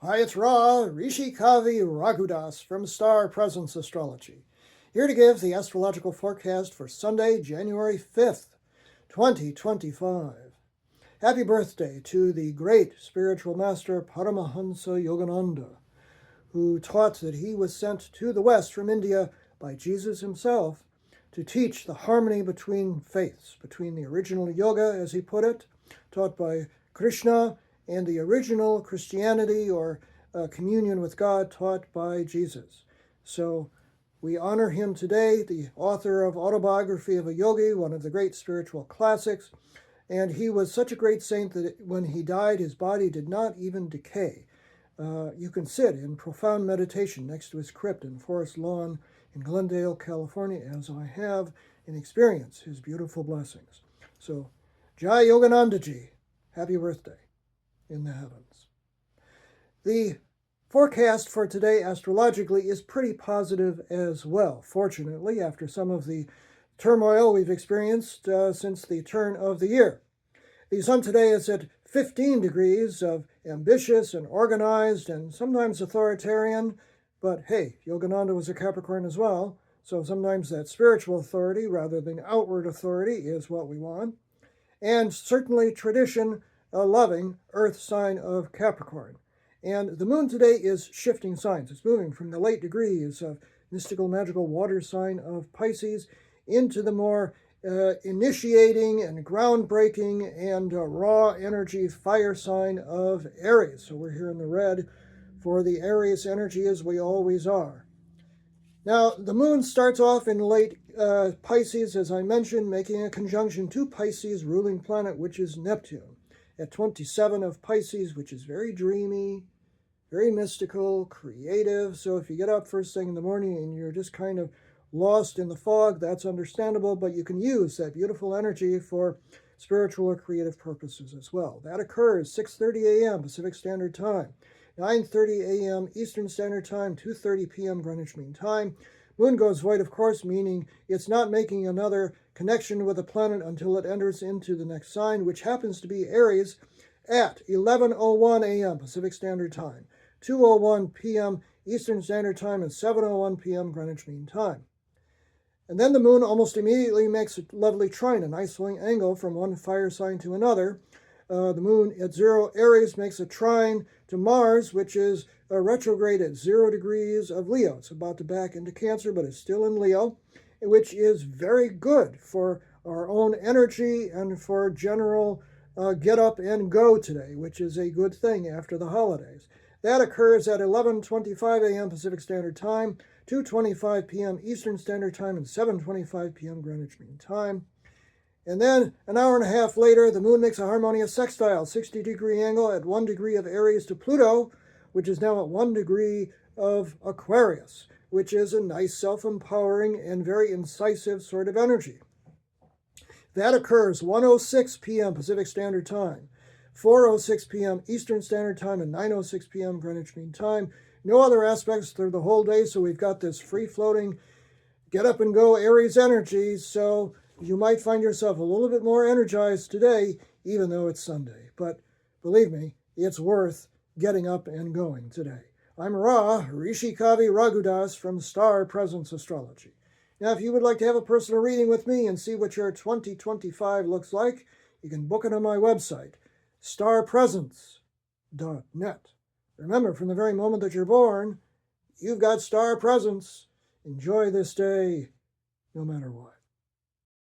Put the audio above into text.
Hi, it's Ra, Rishi Kavi Raghudas from Star Presence Astrology, here to give the astrological forecast for Sunday, January 5th, 2025. Happy birthday to the great spiritual master Paramahansa Yogananda, who taught that he was sent to the West from India by Jesus himself to teach the harmony between faiths, between the original yoga, as he put it, taught by Krishna, and the original Christianity or communion with God taught by Jesus. So we honor him today, the author of Autobiography of a Yogi, one of the great spiritual classics. And he was such a great saint that when he died, his body did not even decay. You can sit in profound meditation next to his crypt in Forest Lawn in Glendale, California, as I have, and experience his beautiful blessings. So, Jai Yoganandaji, happy birthday in the heavens. The forecast for today astrologically is pretty positive as well, fortunately, after some of the turmoil we've experienced since the turn of the year. The sun today is at 15 degrees of ambitious and organized and sometimes authoritarian, but hey, Yogananda was a Capricorn as well, so sometimes that spiritual authority rather than outward authority is what we want. And certainly tradition a loving earth sign of Capricorn. And the moon today is shifting signs. It's moving from the late degrees of mystical, magical water sign of Pisces into the more initiating and groundbreaking and raw energy fire sign of Aries. So we're here in the red for the Aries energy, as we always are. Now, the moon starts off in late Pisces, as I mentioned, making a conjunction to Pisces' ruling planet, which is Neptune, at 27 of Pisces, which is very dreamy, very mystical, creative. So if you get up first thing in the morning and you're just kind of lost in the fog, that's understandable, but you can use that beautiful energy for spiritual or creative purposes as well. That occurs 6:30 a.m. Pacific Standard Time, 9:30 a.m. Eastern Standard Time, 2:30 p.m. Greenwich Mean Time. Moon goes void, of course, meaning it's not making another connection with a planet until it enters into the next sign, which happens to be Aries, at 11:01 a.m. Pacific Standard Time, 2:01 p.m. Eastern Standard Time, and 7:01 p.m. Greenwich Mean Time. And then the moon almost immediately makes a lovely trine, a nice swing angle from one fire sign to another. The moon at 0 Aries makes a trine to Mars, which is a retrograde at 0 degrees of Leo. It's about to back into Cancer, but it's still in Leo, which is very good for our own energy and for general get up and go today, which is a good thing after the holidays. That occurs at 11:25 a.m. Pacific Standard Time, 2:25 p.m. Eastern Standard Time, and 7:25 p.m. Greenwich Mean Time. And then an hour and a half later, the moon makes a harmonious sextile, 60-degree angle at 1 degree of Aries to Pluto, which is now at 1 degree of Aquarius, which is a nice self-empowering and very incisive sort of energy. That occurs 1:06 p.m. Pacific Standard Time, 4:06 p.m. Eastern Standard Time, and 9:06 p.m. Greenwich Mean Time. No other aspects through the whole day, so we've got this free-floating, get-up-and-go Aries energy, so you might find yourself a little bit more energized today, even though it's Sunday. But believe me, it's worth getting up and going today. I'm Ra, Rishi Kavi Raghudas from Star Presence Astrology. Now, if you would like to have a personal reading with me and see what your 2025 looks like, you can book it on my website, starpresence.net. Remember, from the very moment that you're born, you've got star presence. Enjoy this day, no matter what.